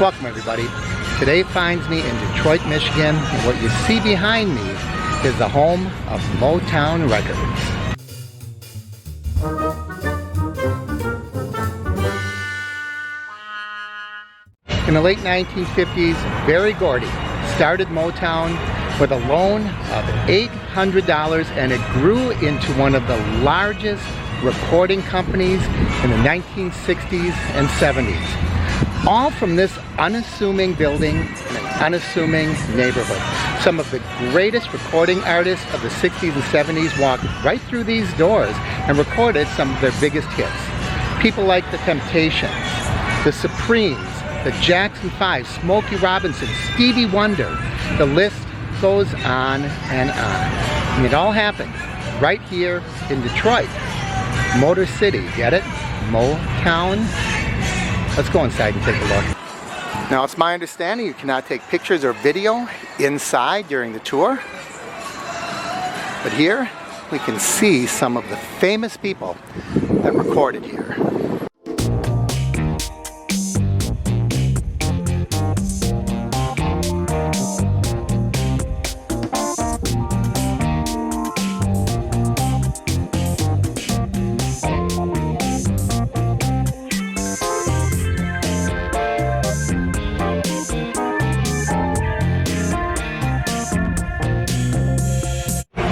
Welcome everybody. Today finds me in Detroit, Michigan, and what you see behind me is the home of Motown Records. In the late 1950s, Berry Gordy started Motown with a loan of $800, and it grew into one of the largest recording companies in the 1960s and 70s. All from this unassuming building in an unassuming neighborhood. Some of the greatest recording artists of the 60s and 70s walked right through these doors and recorded some of their biggest hits. People like The Temptations, The Supremes, the Jackson 5, Smokey Robinson, Stevie Wonder. The list goes on and on. And it all happened right here in Detroit. Motor City, get it? Motown. Let's go inside and take a look. Now it's my understanding you cannot take pictures or video inside during the tour. But here we can see some of the famous people that recorded here.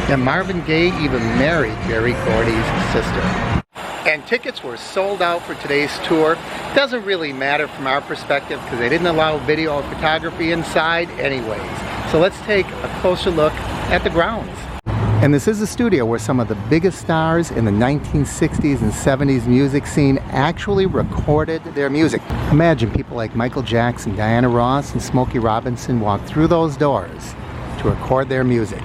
And Marvin Gaye even married Berry Gordy's sister. And tickets were sold out for today's tour. Doesn't really matter from our perspective because they didn't allow video or photography inside anyways. So let's take a closer look at the grounds. And this is a studio where some of the biggest stars in the 1960s and 70s music scene actually recorded their music. Imagine people like Michael Jackson, Diana Ross, and Smokey Robinson walked through those doors to record their music.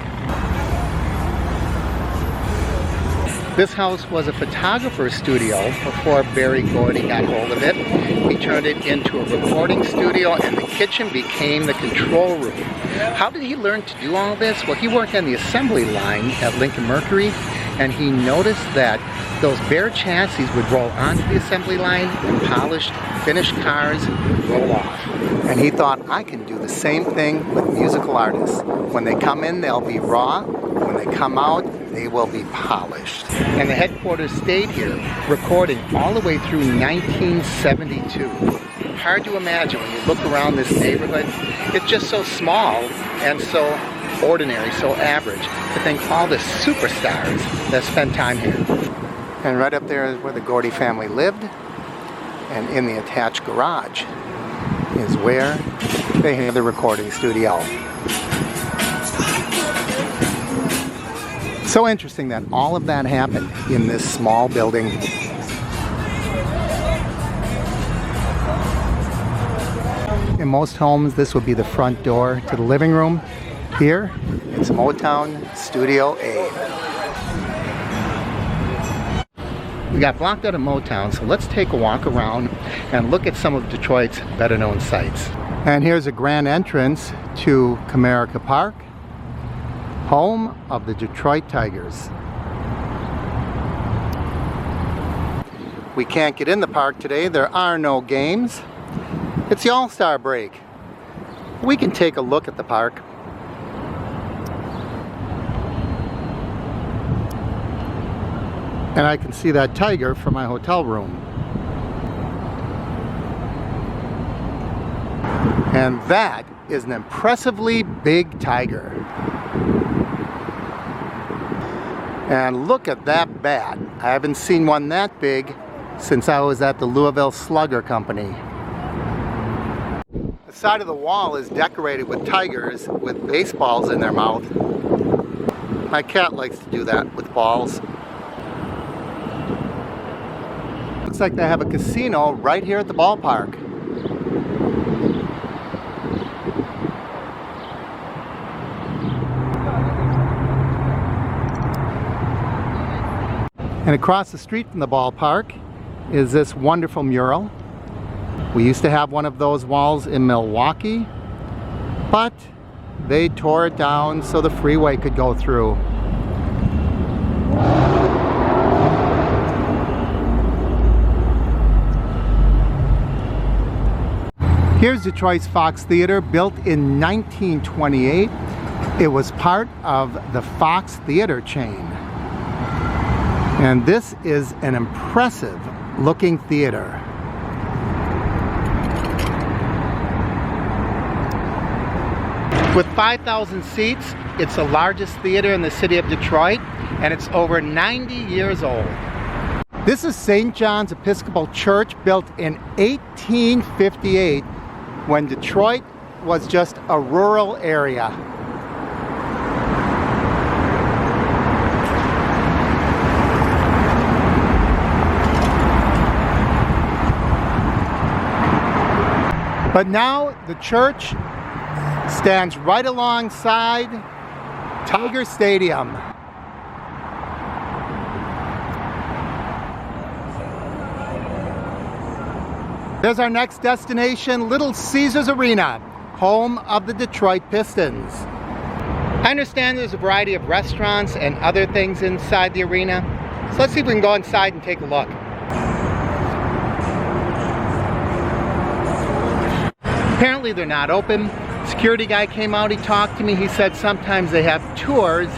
This house was a photographer's studio before Berry Gordy got hold of it. He turned it into a recording studio, and the kitchen became the control room. How did he learn to do all this? Well, he worked on the assembly line at Lincoln Mercury, and he noticed that those bare chassis would roll onto the assembly line, and polished, finished cars roll off. And he thought, I can do the same thing with musical artists. When they come in, they'll be raw. When they come out, they will be polished. And the headquarters stayed here, recording all the way through 1972. Hard to imagine when you look around this neighborhood. It's just so small and so ordinary, so average, to think all the superstars that spent time here. And right up there is where the Gordy family lived, and in the attached garage is where they have the recording studio. So interesting that all of that happened in this small building. In most homes, this would be the front door to the living room. Here, it's Motown Studio A. We got blocked out of Motown, so let's take a walk around and look at some of Detroit's better known sites. And here's a grand entrance to Comerica Park, home of the Detroit Tigers. We can't get in the park today. There are no games. It's the All-Star break. We can take a look at the park. And I can see that tiger from my hotel room. And that is an impressively big tiger. And look at that bat. I haven't seen one that big since I was at the Louisville Slugger Company. The side of the wall is decorated with tigers with baseballs in their mouth. My cat likes to do that with balls. Looks like they have a casino right here at the ballpark. And across the street from the ballpark is this wonderful mural. We used to have one of those walls in Milwaukee, but they tore it down so the freeway could go through. Here's Detroit's Fox Theater, built in 1928. It was part of the Fox Theater chain. And this is an impressive looking theater. With 5,000 seats, it's the largest theater in the city of Detroit, and it's over 90 years old. This is St. John's Episcopal Church, built in 1858, when Detroit was just a rural area. But now the church stands right alongside Tiger Stadium. There's our next destination, Little Caesars Arena, home of the Detroit Pistons. I understand there's a variety of restaurants and other things inside the arena, so let's see if we can go inside and take a look. Apparently they're not open. Security guy came out, he talked to me, he said sometimes they have tours,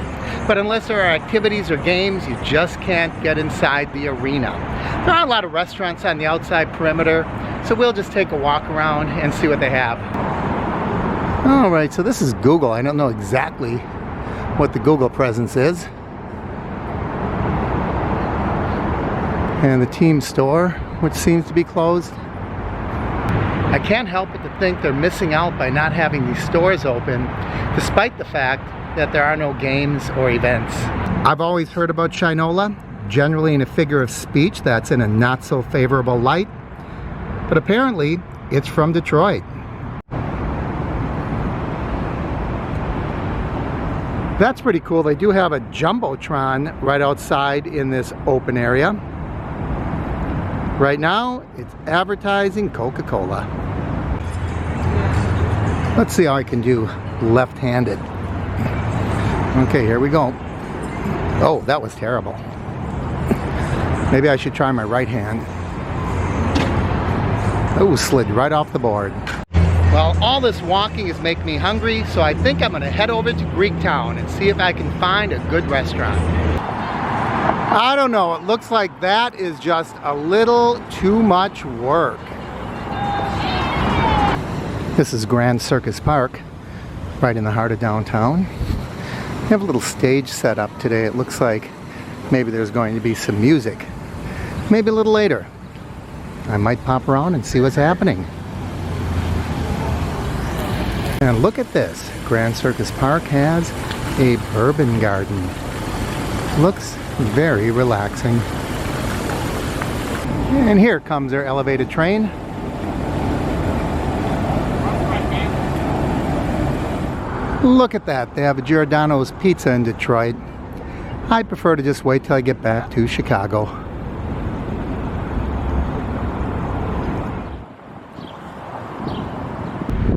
but unless there are activities or games, you just can't get inside the arena. There are a lot of restaurants on the outside perimeter, so we'll just take a walk around and see what they have. Alright, so this is Google. I don't know exactly what the Google presence is. And the team store, which seems to be closed. I can't help but to think they're missing out by not having these stores open, despite the fact that there are no games or events. I've always heard about Shinola, generally in a figure of speech that's in a not so favorable light, but apparently it's from Detroit. That's pretty cool. They do have a Jumbotron right outside in this open area. Right now, it's advertising Coca-Cola. Let's see how I can do left-handed. Okay, here we go. Oh, that was terrible. Maybe I should try my right hand. Oh, slid right off the board. Well, all this walking is making me hungry, so I think I'm going to head over to Greektown and see if I can find a good restaurant. I don't know, it looks like that is just a little too much work. This is Grand Circus Park, right in the heart of downtown. We have a little stage set up today. It looks like maybe there's going to be some music. Maybe a little later. I might pop around and see what's happening. And look at this. Grand Circus Park has a bourbon garden. Looks very relaxing. And here comes our elevated train. Look at that. They have a Giordano's Pizza in Detroit. I'd prefer to just wait till I get back to Chicago.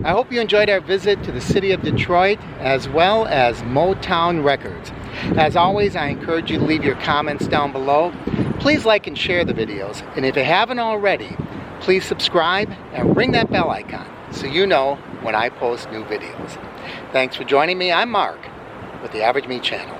I hope you enjoyed our visit to the city of Detroit, as well as Motown Records. As always, I encourage you to leave your comments down below. Please like and share the videos, and if you haven't already, please subscribe and ring that bell icon so you know when I post new videos. Thanks for joining me. I'm Mark with the Average Me channel.